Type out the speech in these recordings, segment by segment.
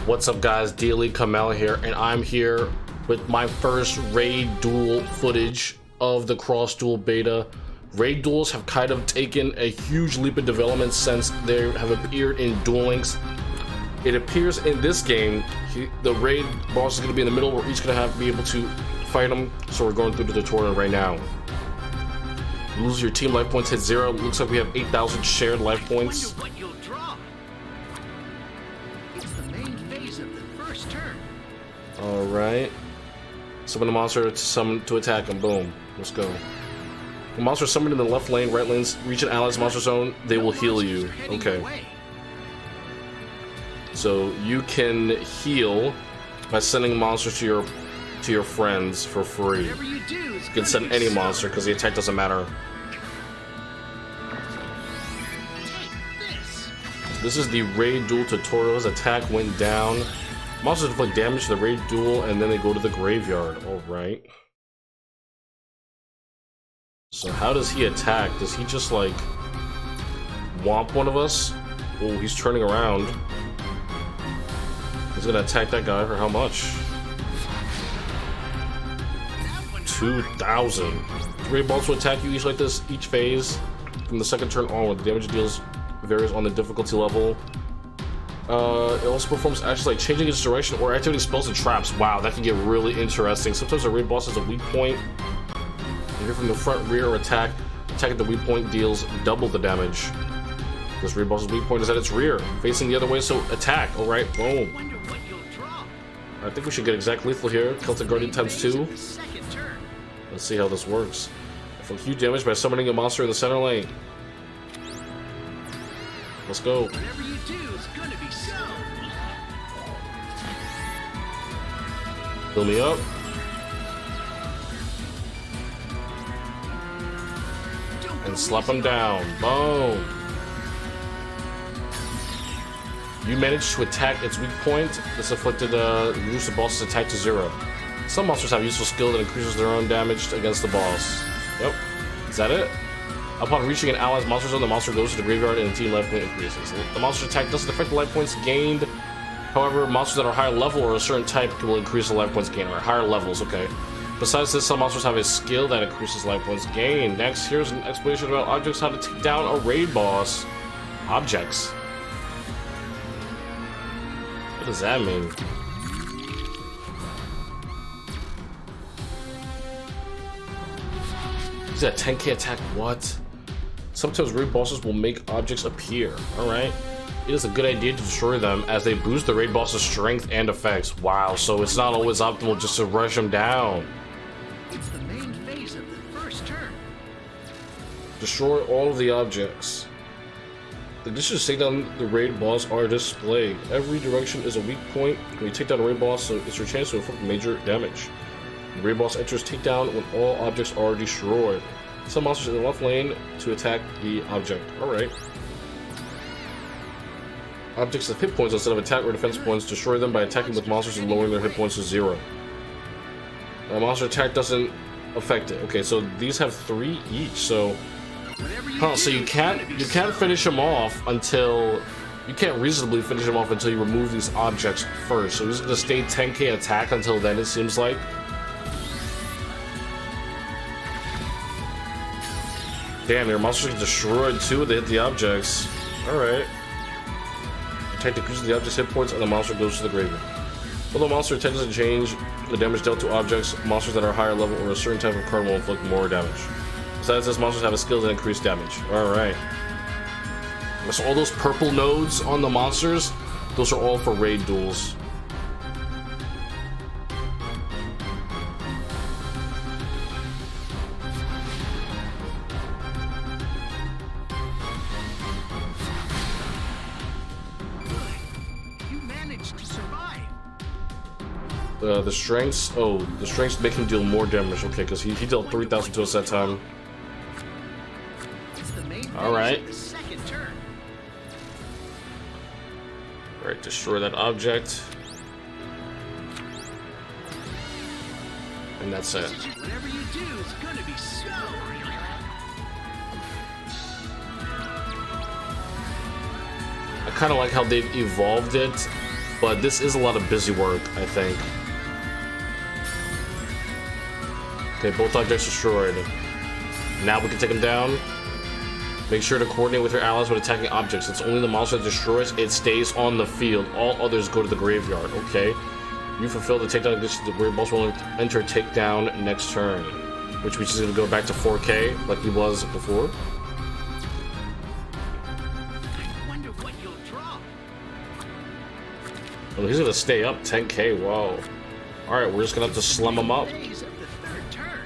What's up guys, Daily Kamel here, and I'm here with my first raid duel footage of the cross duel beta. Raid duels have kind of taken a huge leap in development since they have appeared in Duel Links. It appears in this game, the raid boss is going to be in the middle, we're each going to be able to fight them, so we're going through the tutorial right now. You lose your team life points, hit 0, looks like we have 8,000 shared life points. Alright. Summon a monster to attack him. Boom. Let's go. When monsters summoned in the left lane, right lanes reach an ally's monster zone, they will heal you. Okay. So you can heal by sending monsters to your friends for free. You can send any monster because the attack doesn't matter. This is the raid duel tutorial. His attack went down. Monsters inflict damage to the raid duel and then they go to the graveyard. Alright. So how does he attack? Does he just like whomp one of us? Oh, he's turning around. He's gonna attack that guy for how much? 2,000. Raid balls will attack you each like this each phase from the second turn onward. The damage it deals varies on the difficulty level. It also performs actions like changing its direction or activating spells and traps. Wow, that can get really interesting. Sometimes a raid boss has a weak point. If you're from the front, rear, or attack at the weak point deals double the damage. This raid boss's weak point is at its rear, facing the other way, so attack. Alright, boom. I think we should get exact lethal here. Celtic Guardian times 2. Let's see how this works. Inflict huge damage by summoning a monster in the center lane. Let's go. Fill me up. And slap him down. Boom. You managed to attack its weak point. This afflicted reduce the boss's attack to 0. Some monsters have useful skill that increases their own damage against the boss. Yep. Is that it? Upon reaching an ally's monster zone, the monster goes to the graveyard and the team life point increases. The monster's attack doesn't affect the life points gained. However, monsters that are higher level or a certain type will increase the life points gained. Or higher levels, okay. Besides this, some monsters have a skill that increases life points gained. Next, here's an explanation about objects, how to take down a raid boss. Objects. What does that mean? Is that 10k attack? What? Sometimes raid bosses will make objects appear. Alright. It is a good idea to destroy them as they boost the raid boss's strength and effects. Wow, so it's not always optimal just to rush them down. It's the main phase of the first turn. Destroy all of the objects. The conditions to take down the raid boss are displayed. Every direction is a weak point. When you take down a raid boss, so it's your chance to inflict major damage. The raid boss enters takedown when all objects are destroyed. Some monsters in the left lane to attack the object. Alright. Objects with hit points instead of attack or defense points, destroy them by attacking with monsters and lowering their hit points to 0. A monster attack doesn't affect it. Okay, so these have 3 each, so... Huh, so you can't finish them off until... You can't reasonably finish them off until you remove these objects first. So he's gonna stay 10k attack until then, it seems like. Damn, your monsters get destroyed too when they hit the objects. Alright. Attack decreases the object's hit points and the monster goes to the graveyard. Although monster attack doesn't change the damage dealt to objects, monsters that are higher level or a certain type of card will inflict more damage. Besides this, monsters have a skill that increase damage. Alright. So all those purple nodes on the monsters, those are all for raid duels. The strengths, the strengths make him deal more damage. Okay, because he dealt 3,000 to us that time. Alright. Alright, destroy that object. And that's it. Whatever you do is gonna be so. I kind of like how they've evolved it but this is a lot of busy work, I think. Okay, both objects destroyed. Now we can take them down. Make sure to coordinate with your allies when attacking objects. It's only the monster that destroys, it stays on the field. All others go to the graveyard. Okay. You fulfill the takedown condition. The weird boss will enter takedown next turn. Which means he's going to go back to 4K like he was before. I wonder what you'll draw. Oh, he's going to stay up 10K. Whoa. Alright, we're just going to have to slum him up. Phase of the third turn.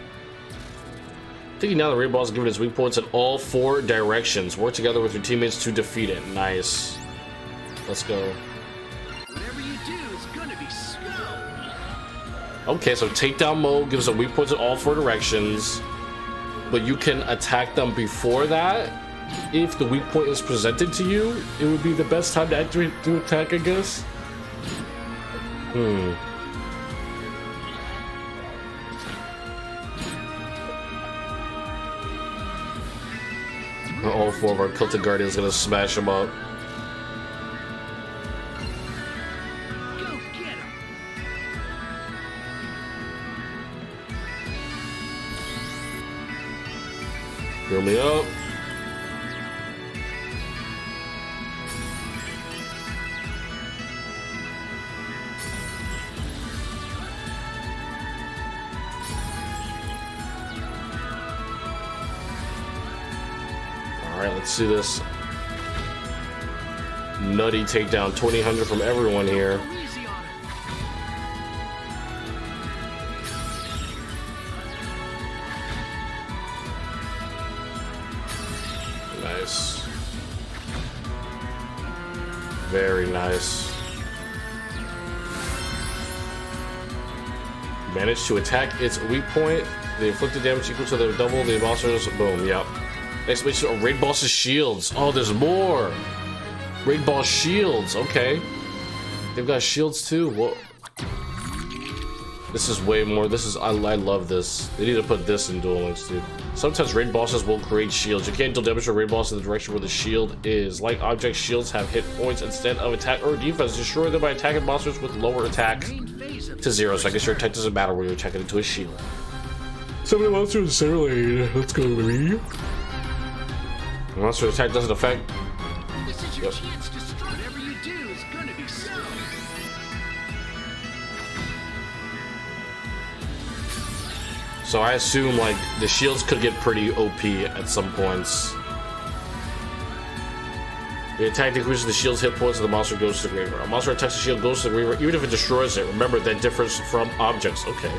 Thinking now the raid boss is given its weak points in all 4 directions. Work together with your teammates to defeat it. Nice. Let's go. Whatever you do is gonna be slow. Okay, so takedown mode gives them weak points in all 4 directions, but you can attack them before that. If the weak point is presented to you, it would be the best time to actually to attack, I guess. All 4 of our Cultic Guardians gonna smash them up. Go get him. Heal me up. Alright, let's see this nutty takedown. 2000 from everyone here. Go easy on him. Nice. Very nice. Managed to attack its weak point. The inflicted damage equal to the double the monster's boom. Yep. Next mission, oh, raid boss's shields. Oh, there's more. Raid boss shields. Okay. They've got shields too. Whoa. This is way more. This is I love this. They need to put this in Duel Links, dude. Sometimes raid bosses will create shields. You can't deal damage to a raid boss in the direction where the shield is. Like object shields have hit points instead of attack or defense. Destroy them by attacking monsters with lower attack to 0. So I guess your attack doesn't matter where you're attacking into a shield. So many monsters in center lane. Let's go, baby. Monster attack doesn't affect. This is your chance to strike. Whatever you do is gonna be so. So I assume like the shields could get pretty OP at some points. The attack increases the shield's hit points and the monster goes to the graveyard. A monster attacks the shield, goes to the graveyard, even if it destroys it. Remember, that differs from objects. Okay.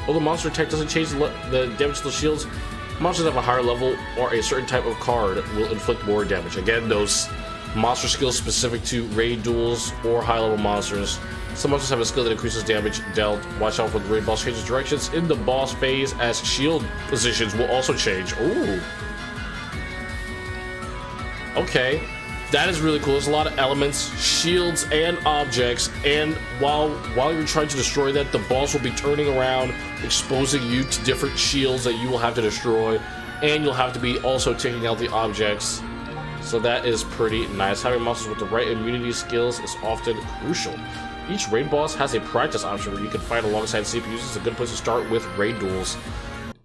Well, the monster attack doesn't change the damage to the shields. Monsters have a higher level or a certain type of card will inflict more damage. Again, those monster skills specific to raid duels or high level monsters. Some monsters have a skill that increases damage dealt. Watch out for the raid boss changes directions in the boss phase as shield positions will also change. Ooh. Okay. That is really cool. There's a lot of elements, shields and objects, and while you're trying to destroy that, the boss will be turning around, exposing you to different shields that you will have to destroy, and you'll have to be also taking out the objects. So that is pretty nice. Having monsters with the right immunity skills is often crucial. Each raid boss has a practice option where you can fight alongside CPUs. It's a good place to start with raid duels.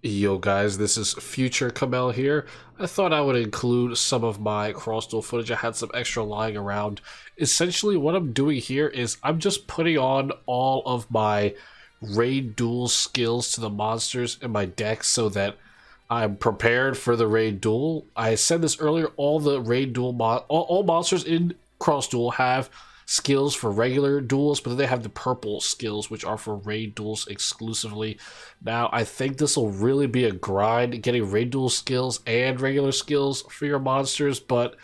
Yo guys, this is Future Kamel here. I thought I would include some of my cross duel footage. I had some extra lying around. Essentially what I'm doing here is I'm just putting on all of my raid duel skills to the monsters in my deck so that I'm prepared for the raid duel. I said this earlier, all the raid duel all monsters in cross duel have skills for regular duels, but then they have the purple skills, which are for raid duels exclusively. Now, I think this will really be a grind, getting raid duel skills and regular skills for your monsters, but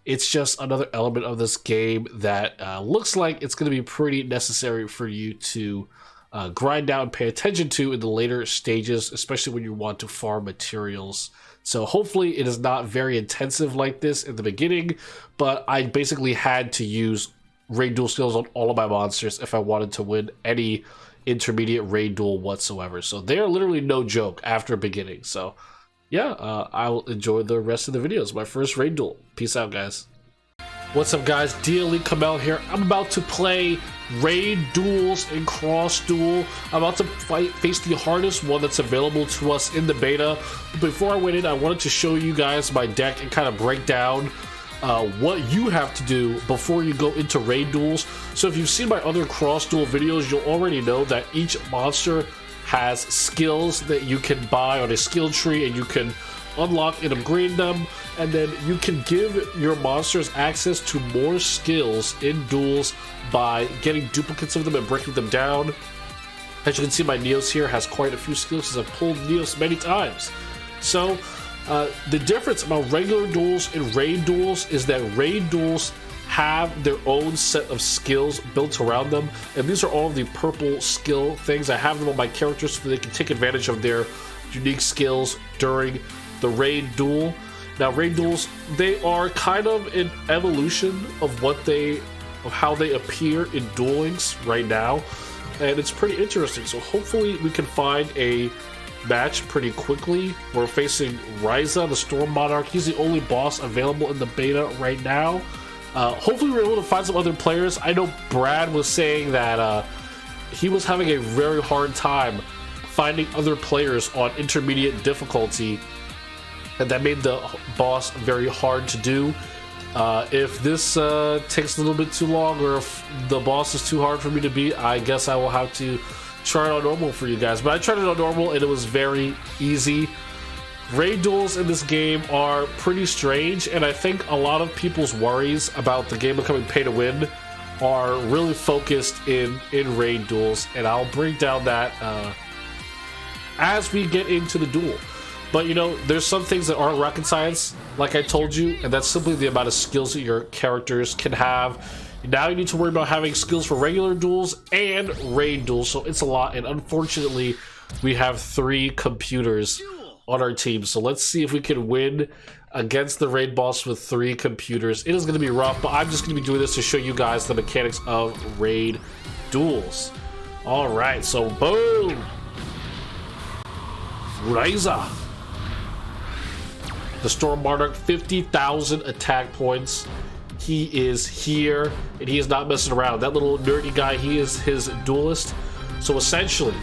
it's just another element of this game that looks like it's going to be pretty necessary for you to grind out and pay attention to in the later stages, especially when you want to farm materials. So hopefully it is not very intensive like this in the beginning, but I basically had to use raid duel skills on all of my monsters if I wanted to win any intermediate raid duel whatsoever. So they're literally no joke after beginning. So yeah, I will enjoy the rest of the videos. My first raid duel. Peace out, guys. What's up, guys? DLE Kamel here. I'm about to play Raid Duels and Cross Duel. I'm about to face the hardest one that's available to us in the beta. But before I went in, I wanted to show you guys my deck and kind of break down what you have to do before you go into Raid Duels. So if you've seen my other Cross Duel videos, you'll already know that each monster has skills that you can buy on a skill tree, and you can unlock and upgrade them, and then you can give your monsters access to more skills in duels by getting duplicates of them and breaking them down. As you can see, my Neos here has quite a few skills because I've pulled Neos many times. So the difference about regular duels and raid duels is that raid duels have their own set of skills built around them, and these are all of the purple skill things. I have them on my characters so they can take advantage of their unique skills during the raid duel. Now, raid duels, they are kind of an evolution of how they appear in Duel Links right now, and it's pretty interesting. So hopefully we can find a match pretty quickly. We're facing Ryza, the Storm Monarch. He's the only boss available in the beta right now. Hopefully we're able to find some other players. I know Brad was saying that he was having a very hard time finding other players on intermediate difficulty, and that made the boss very hard to do. If this takes a little bit too long, or if the boss is too hard for me to beat, I guess I will have to try it on normal for you guys. But I tried it on normal and it was very easy. Raid duels in this game are pretty strange, and I think a lot of people's worries about the game becoming pay to win are really focused in raid duels, and I'll break down that as we get into the duel. But you know, there's some things that aren't rocket science, like I told you, and that's simply the amount of skills that your characters can have. Now you need to worry about having skills for regular duels and raid duels, so it's a lot, and unfortunately we have 3 computers on our team. So let's see if we can win against the raid boss with 3 computers. It is going to be rough, but I'm just going to be doing this to show you guys the mechanics of raid duels. Alright, so boom! Ryza, the Storm Monarch, 50,000 attack points. He is here, and he is not messing around. That little nerdy guy, he is his duelist. So essentially,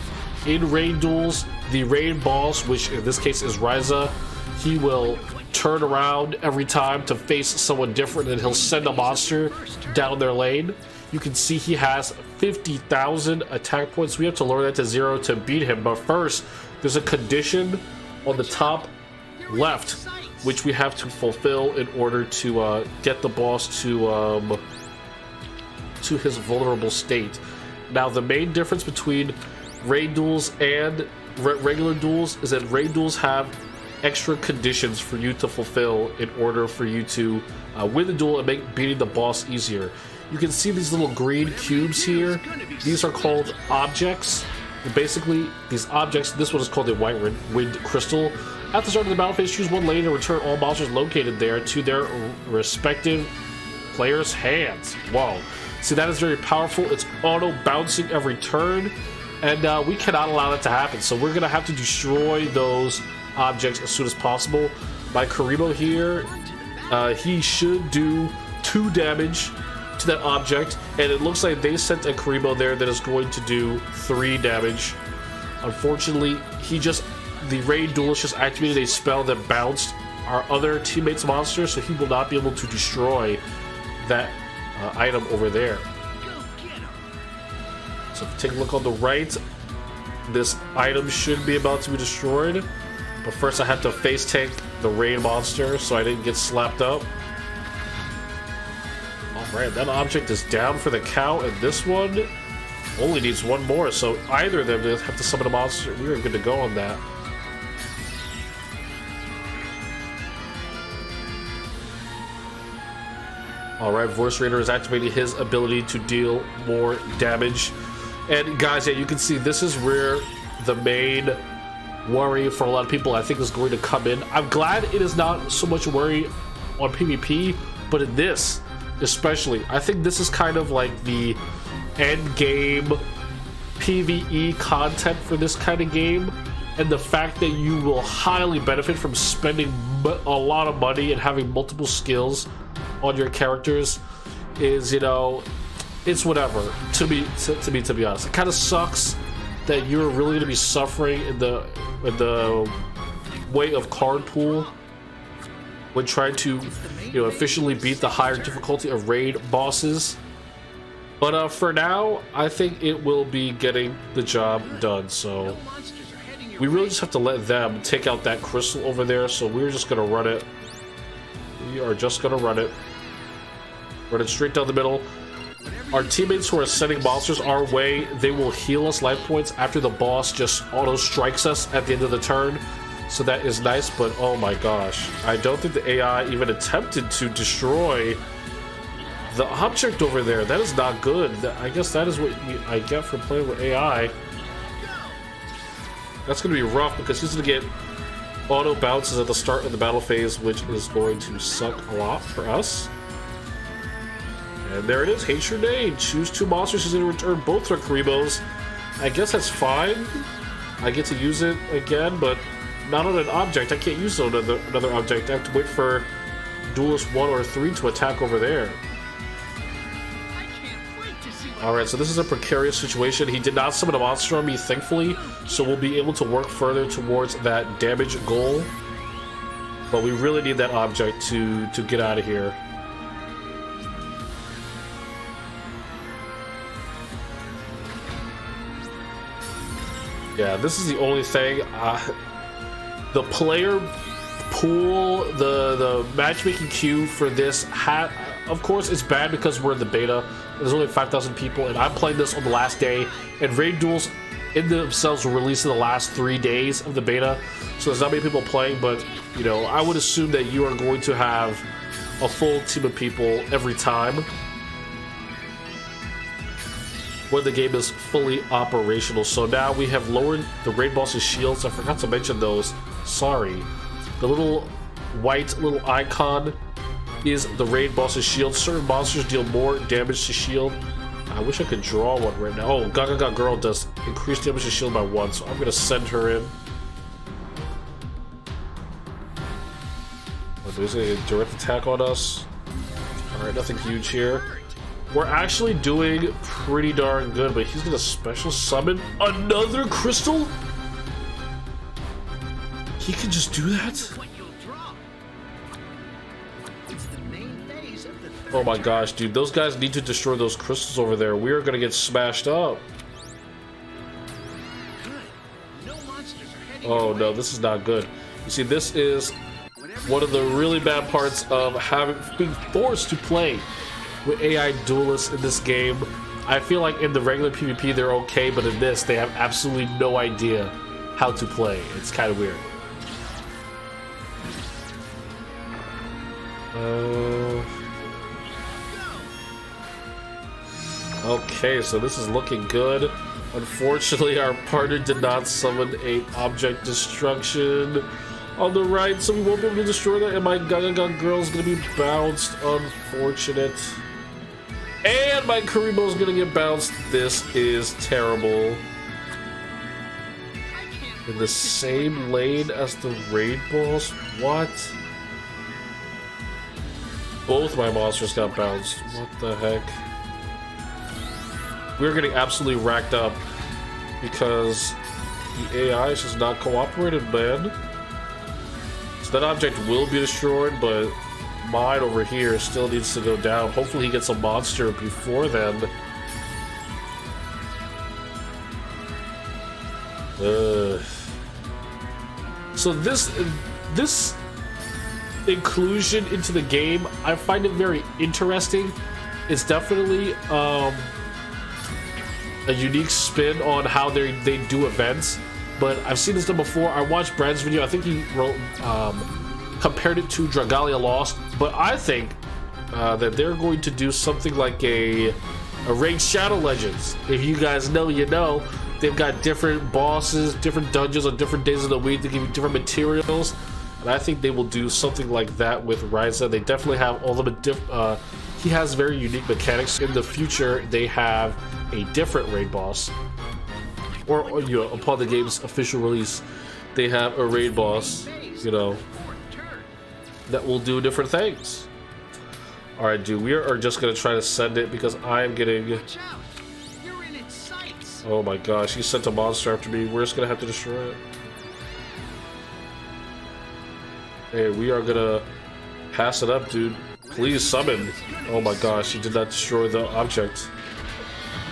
in raid duels, the raid boss, which in this case is Ryza, he will turn around every time to face someone different, and he'll send a monster down their lane. You can see he has 50,000 attack points. We have to lower that to 0 to beat him. But first, there's a condition on the top left which we have to fulfill in order to get the boss to his vulnerable state. Now, the main difference between raid duels and regular duels is that raid duels have extra conditions for you to fulfill in order for you to win the duel and make beating the boss easier. You can see these little green cubes here. These are called objects. And basically, these objects, this one is called the White Wind Crystal. At the start of the battle phase, choose one lane and return all monsters located there to their respective players' hands. Whoa. See, that is very powerful. It's auto-bouncing every turn, and we cannot allow that to happen. So we're going to have to destroy those objects as soon as possible. My Karibo here, he should do 2 damage to that object, and it looks like they sent a Karibo there that is going to do 3 damage. Unfortunately, the raid duelist just activated a spell that bounced our other teammate's monster, so he will not be able to destroy that item over there. So if you take a look on the right, this item should be about to be destroyed, but first I have to face tank the raid monster so I didn't get slapped up. Alright, that object is down for the count, and this one only needs 1 more, so either of them have to summon a monster. We are good to go on that. Alright, Voice Raider is activating his ability to deal more damage. And guys, yeah, you can see this is where the main worry for a lot of people, I think, is going to come in. I'm glad it is not so much a worry on PvP, but in this especially, I think this is kind of like the end game PvE content for this kind of game, and the fact that you will highly benefit from spending a lot of money and having multiple skills on your characters is, you know, it's whatever. To be honest, it kind of sucks that you're really going to be suffering in the way of card pool when trying to, you know, efficiently beat the higher difficulty of raid bosses. But for now, I think it will be getting the job done. So we really just have to let them take out that crystal over there. So we're just gonna run it. We are just gonna run it. Run it straight down the middle. Our teammates who are sending monsters our way, they will heal us life points after the boss just auto strikes us at the end of the turn. So that is nice, but oh my gosh. I don't think the AI even attempted to destroy the object over there. That is not good. I guess that is what I get for playing with AI. That's going to be rough because he's going to get auto bounces at the start of the battle phase, which is going to suck a lot for us. And there it is. Hate your name. Choose 2 monsters. He's going to return both our Karibos. I guess that's fine. I get to use it again, but not on an object. I can't use it on another object. I have to wait for Duelist 1 or 3 to attack over there. Alright, so this is a precarious situation. He did not summon a monster on me, thankfully, so we'll be able to work further towards that damage goal. But we really need that object to get out of here. Yeah, this is the only thing. The player pool, the matchmaking queue for this, of course, it's bad because we're in the beta. There's only 5,000 people, and I'm playing this on the last day. And raid duels in themselves were released in the last 3 days of the beta, so there's not many people playing. But you know, I would assume that you are going to have a full team of people every time when the game is fully operational. So now we have lowered the raid boss's shields. I forgot to mention those. Sorry. The little white little icon is the raid boss's shield. Certain monsters deal more damage to shield. I wish I could draw one right now. Oh, Gaga Girl does increase damage to shield by 1, so I'm gonna send her in. There's a direct attack on us. Alright, nothing huge here. We're actually doing pretty darn good, but he's gonna special summon another crystal? He can just do that? Oh my gosh, dude, those guys need to destroy those crystals over there. We are gonna get smashed up. Oh no, this is not good. You see, this is one of the really bad parts of being forced to play with AI duelists in this game. I feel like in the regular PvP they're okay, but in this they have absolutely no idea how to play. It's kind of weird. Okay, so this is looking good. Unfortunately, our partner did not summon a object destruction on the right, so we won't be able to destroy that, and my Gaga Girl is going to be bounced. Unfortunate. And my Karibo is going to get bounced. This is terrible. In the same lane as the raid boss? What? Both my monsters got bounced. What the heck? We're getting absolutely racked up because the AI is just not cooperating, man. So that object will be destroyed, but mine over here still needs to go down. Hopefully he gets a monster before then. So this inclusion into the game, I find it very interesting. It's definitely a unique spin on how they do events, but I've seen this done before. I watched Brad's video. I think he wrote compared it to Dragalia Lost, but I think that they're going to do something like a Raid Shadow Legends. If you guys know, you know. They've got different bosses, different dungeons on different days of the week to give you different materials, and I think they will do something like that with Ryza. They definitely have all the he has very unique mechanics. In the future, they have a different raid boss, or you know, upon the game's official release, they have a raid boss, you know, that will do different things. Alright, dude, we are just gonna try to send it because I am getting... Watch out! You're in its sights. Oh my gosh, he sent a monster after me. We're just gonna have to destroy it. Hey, we are gonna pass it up, dude. Please summon. Oh my gosh, he did not destroy the object.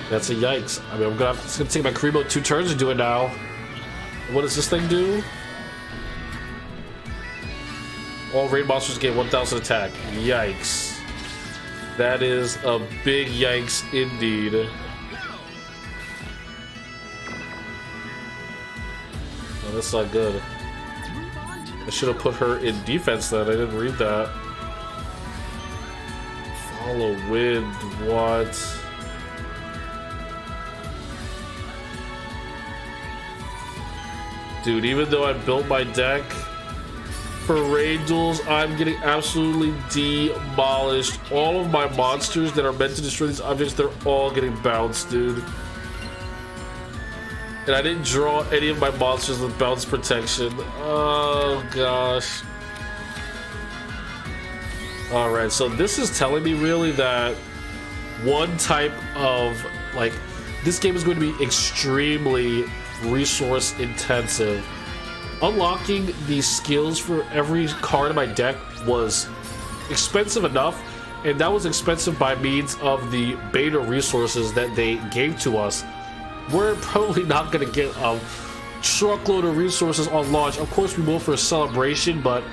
That's a yikes. I mean, it's gonna take my Karimo 2 turns to do it now. What does this thing do? All raid monsters get 1,000 attack. Yikes. That is a big yikes indeed. Oh, that's not good. I should have put her in defense then. I didn't read that. Follow wind. What? Dude, even though I built my deck for raid duels, I'm getting absolutely demolished. All of my monsters that are meant to destroy these objects, they're all getting bounced, dude. And I didn't draw any of my monsters with bounce protection. Oh gosh. Alright, so this is telling me really that one type of, like, this game is going to be extremely resource intensive. Unlocking these skills for every card in my deck was expensive enough, and that was expensive by means of the beta resources that they gave to us. We're probably not going to get a truckload of resources on launch. Of course we will for a celebration, but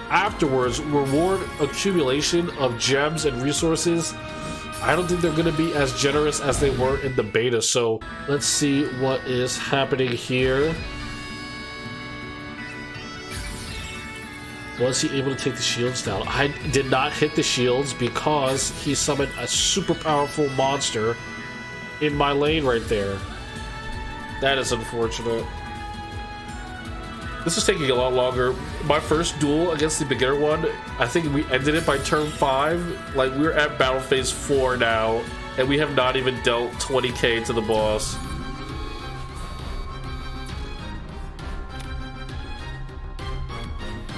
afterwards, reward accumulation of gems and resources, I don't think they're going to be as generous as they were in the beta. So let's see what is happening here. Was he able to take the shields down? I did not hit the shields because he summoned a super powerful monster in my lane right there. That is unfortunate. This is taking a lot longer. My first duel against the beginner one, I think we ended it by turn 5. Like, we're at battle phase 4 now, and we have not even dealt 20k to the boss.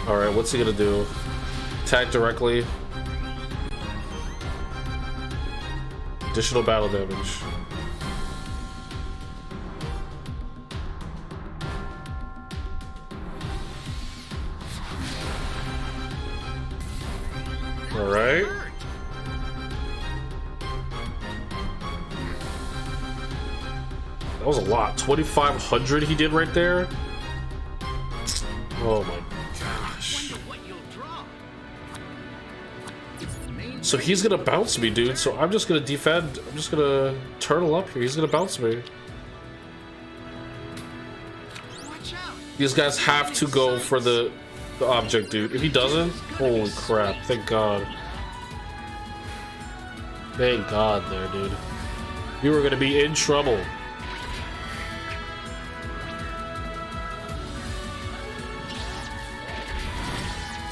Alright, what's he gonna do? Attack directly. Additional battle damage. Alright. That was a lot. 2,500 he did right there. Oh my gosh. So he's gonna bounce me, dude. So I'm just gonna defend. I'm just gonna turtle up here. He's gonna bounce me. These guys have to go for the object, dude. If he doesn't, holy crap. Thank God. Thank God there, dude. You were gonna be in trouble.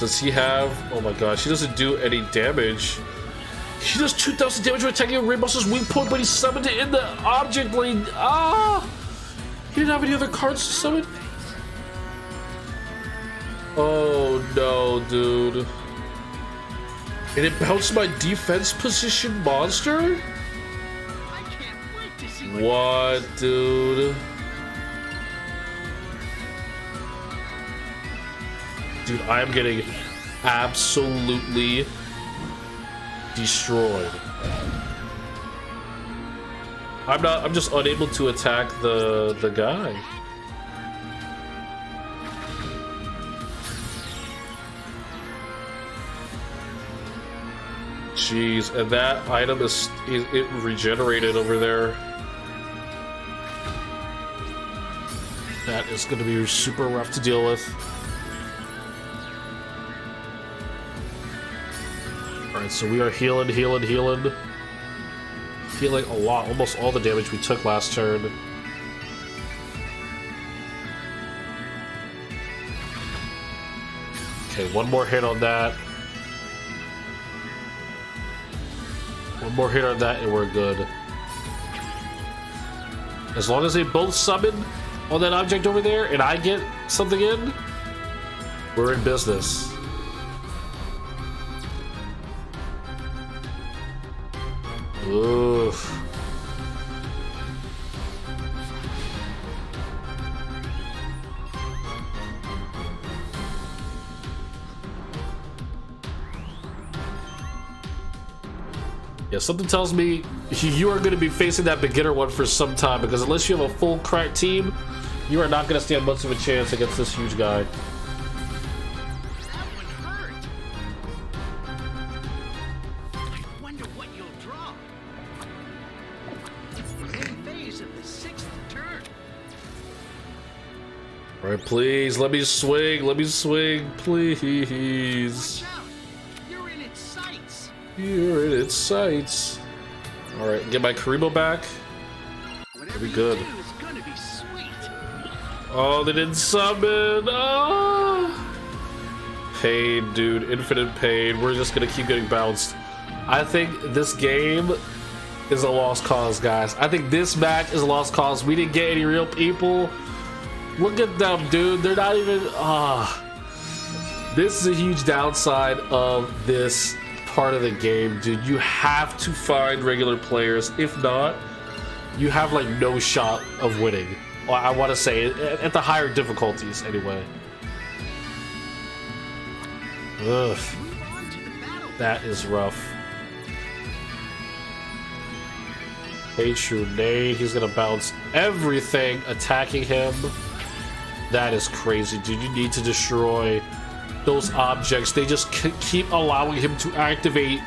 Does he have... Oh my gosh, he doesn't do any damage. He does 2,000 damage when attacking a raid monster's weak point, but he summoned it in the object lane. Ah! He didn't have any other cards to summon? Oh no, dude. And it bounced my defense position monster? What, dude? Dude, I am getting absolutely destroyed. I'm just unable to attack the guy. Jeez, and that item is it regenerated over there. That is going to be super rough to deal with. Alright, so we are healing a lot, almost all the damage we took last turn. Okay, one more hit on that. One more hit on that and we're good. As long as they both summon on that object over there and I get something in, we're in business. Oof. Yeah, something tells me you are going to be facing that beginner one for some time, because unless you have a full crack team, you are not going to stand much of a chance against this huge guy. That one hurt. I wonder what you'll draw. It's the main phase of the 6th turn. All right, please, let me swing, please. Watch out. You're in its sights. You're in its sights. All right, get my Karibo back. Whatever Be you good. do is gonna be sweet. Oh, they didn't summon. Oh. Pain, dude. Infinite pain. We're just gonna keep getting bounced. I think this game is a lost cause, guys. I think this match is a lost cause. We didn't get any real people. Look at them, dude. They're not even... This is a huge downside of this part of the game, dude. You have to find regular players. If not, you have like no shot of winning. Well, I want to say at the higher difficulties anyway. Ugh, Move on to the battle. that is rough. Hey, true nade. He's gonna bounce everything attacking him. That is crazy, dude. You need to destroy those objects. They just keep allowing him to activate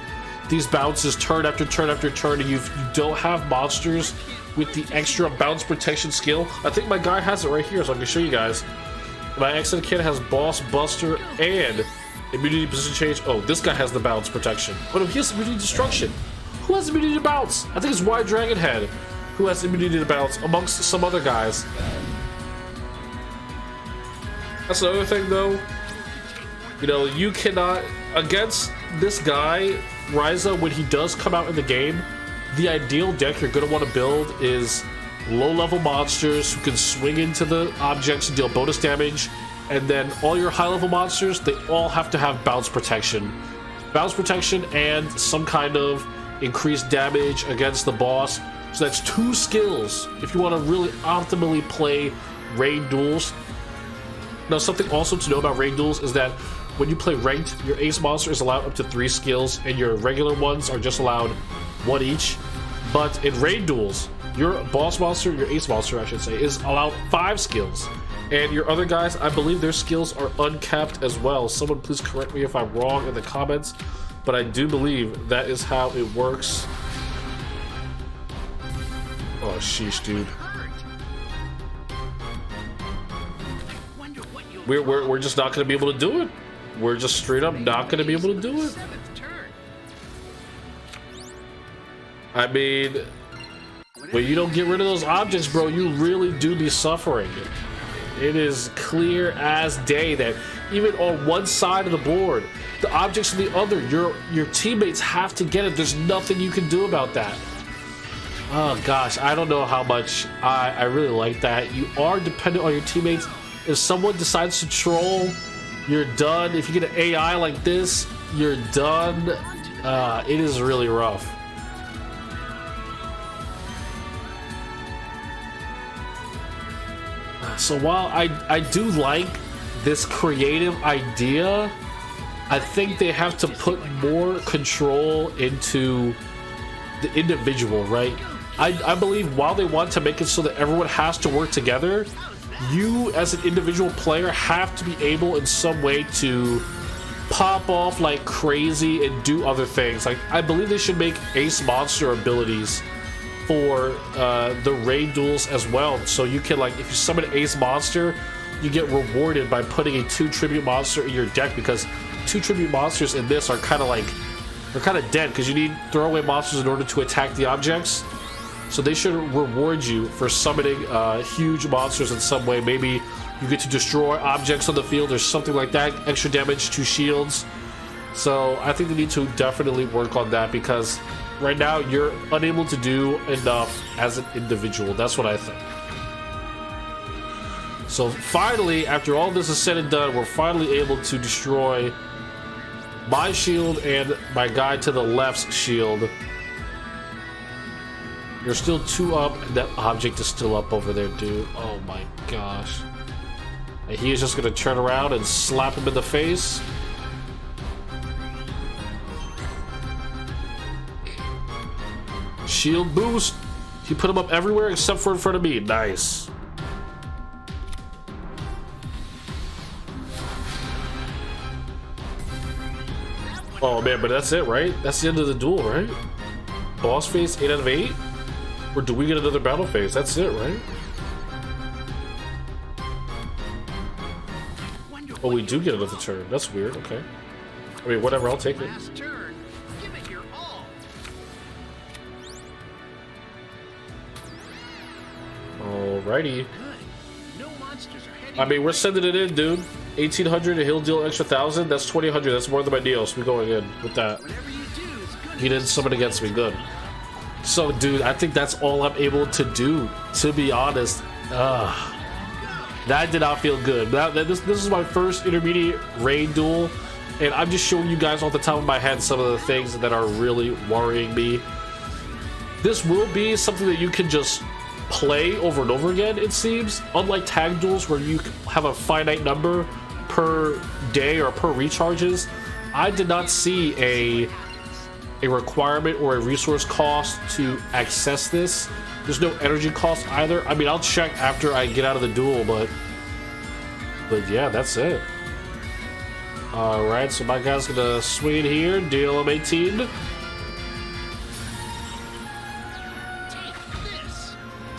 these bounces turn after turn after turn, and you don't have monsters with the extra bounce protection skill. I think my guy has it right here, so I can show you guys. My excellent kid has boss buster and immunity position change. Oh, this guy has the bounce protection. Oh no, he has immunity destruction. Who has immunity to bounce? I think it's Wide Dragon Head who has immunity to bounce amongst some other guys. That's another thing though. You know, you cannot, against this guy, Ryza, when he does come out in the game, the ideal deck you're going to want to build is low-level monsters who can swing into the objects and deal bonus damage, and then all your high-level monsters, they all have to have bounce protection. Bounce protection and some kind of increased damage against the boss. So that's 2 skills if you want to really optimally play raid duels. Now, something also to know about raid duels is that when you play ranked, your ace monster is allowed up to 3 skills, and your regular ones are just allowed 1 each. But in raid duels, your boss monster, your ace monster, I should say, is allowed 5 skills. And your other guys, I believe their skills are uncapped as well. Someone please correct me if I'm wrong in the comments, but I do believe that is how it works. Oh, sheesh, dude. We're just not going to be able to do it. We're just straight up not going to be able to do it. I mean, when you don't get rid of those objects, bro, you really do be suffering. It is clear as day that even on one side of the board, the objects on the other, your teammates have to get it. There's nothing you can do about that. Oh gosh, I don't know how much I really like that. You are dependent on your teammates. If someone decides to troll, you're done. If you get an AI like this, you're done. It is really rough. So while I do like this creative idea, I think they have to put more control into the individual, right? I believe while they want to make it so that everyone has to work together, you as an individual player have to be able in some way to pop off like crazy and do other things. Like, I believe they should make ace monster abilities for the raid duels as well, so you can, like, if you summon an ace monster, you get rewarded by putting a 2 tribute monster in your deck, because 2 tribute monsters in this are kind of like, they're kind of dead because you need throwaway monsters in order to attack the objects. So they should reward you for summoning huge monsters in some way. Maybe you get to destroy objects on the field or something like that, extra damage to shields. So I think they need to definitely work on that, because right now you're unable to do enough as an individual. That's what I think. So finally, after all this is said and done, we're finally able to destroy my shield and my guy to the left's shield. You're still 2 up, and that object is still up over there, dude. Oh my gosh. And he is just gonna turn around and slap him in the face. Shield boost. He put him up everywhere except for in front of me. Nice. Oh man, but that's it, right? That's the end of the duel, right? Boss phase 8 out of 8? Or do we get another battle phase? That's it, right? Oh, we do get another turn. That's weird. Okay. I mean, whatever. I'll take it. Last turn. Give it your all. Alrighty. Good. No monsters are heading. I mean, we're sending it in, dude. 1,800 and he'll deal extra 1,000. That's 2,000. That's more than my deal. So we're going in with that. Whatever you do is good. He didn't summon against me. Good. So, dude, I think that's all I'm able to do. To be honest, that did not feel good. This is my first intermediate raid duel, and I'm just showing you guys off the top of my head some of the things that are really worrying me. This will be something that you can just play over and over again, it seems. Unlike tag duels where you have a finite number per day or per recharges, I did not see a requirement or a resource cost to access this. There's no energy cost either. I mean, I'll check after I get out of the duel, but yeah, that's it. Alright, so my guy's gonna swing in here, deal him 18.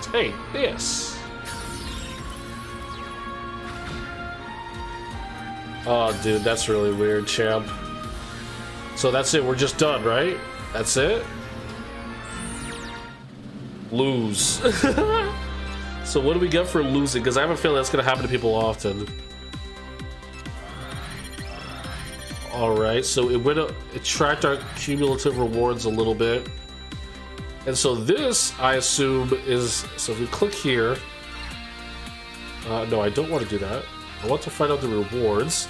Take this. Oh, dude, that's really weird, champ. So that's it, we're just done, right? That's it? Lose. So what do we get for losing? Because I have a feeling that's going to happen to people often. Alright, so it tracked our cumulative rewards a little bit. And so this, I assume, is... So if we click here... no, I don't want to do that. I want to find out the rewards.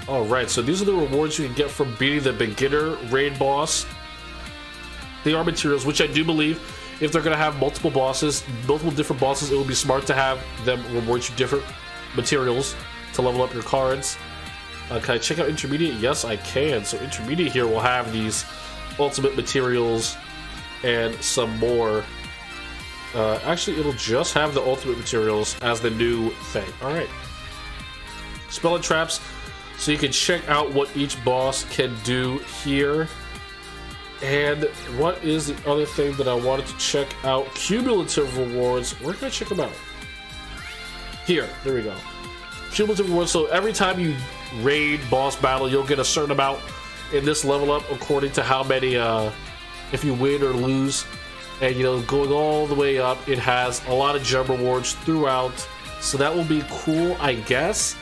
Alright, so these are the rewards you can get from beating the beginner raid boss. They are materials, which I do believe if they're going to have multiple bosses, multiple different bosses, it would be smart to have them reward you different materials to level up your cards. Can I check out intermediate? Yes, I can. So intermediate here will have these ultimate materials and some more. Actually, it'll just have the ultimate materials as the new thing. Alright. Spell and traps. So you can check out what each boss can do here. And what is the other thing that I wanted to check out? Cumulative rewards. Where can I check them out? Here. There we go. Cumulative rewards. So every time you raid, boss battle, you'll get a certain amount in this level up according to how many, if you win or lose. And, you know, going all the way up, it has a lot of gem rewards throughout. So that will be cool, I guess.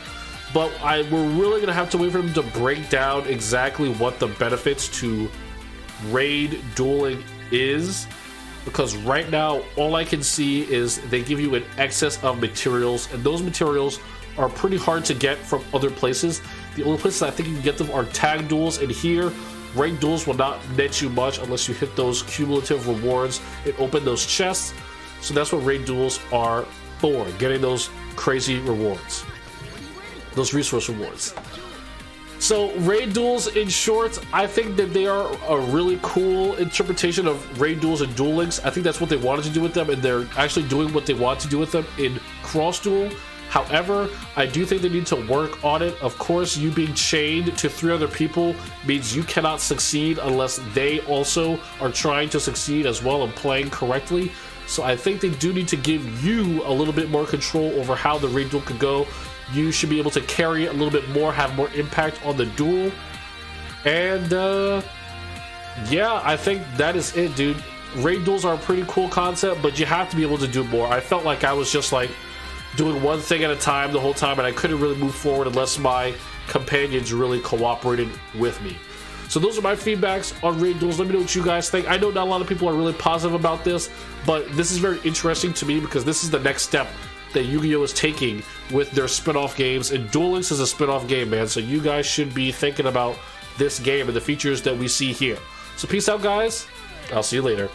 But we're really going to have to wait for them to break down exactly what the benefits to raid dueling is, because right now all I can see is they give you an excess of materials, and those materials are pretty hard to get from other places. The only places I think you can get them are tag duels, and here raid duels will not net you much unless you hit those cumulative rewards and open those chests. So that's what raid duels are for, getting those crazy rewards, those resource rewards. So raid duels, in short, I think that they are a really cool interpretation of raid duels and Duel Links. I think that's what they wanted to do with them, and they're actually doing what they want to do with them in Cross Duel. However, I do think they need to work on it. Of course, you being chained to 3 other people means you cannot succeed unless they also are trying to succeed as well and playing correctly. So I think they do need to give you a little bit more control over how the raid duel could go. You should be able to carry it a little bit more, have more impact on the duel. And yeah, I think that is it, dude. Raid duels are a pretty cool concept, but you have to be able to do more. I felt like I was just like doing one thing at a time the whole time, and I couldn't really move forward unless my companions really cooperated with me. So those are my feedbacks on raid duels. Let me know what you guys think. I know not a lot of people are really positive about this, but this is very interesting to me because this is the next step that Yugioh is taking with their spin-off games, and Duel Links is a spin-off game, man. So you guys should be thinking about this game and the features that we see here. So peace out, guys. I'll see you later.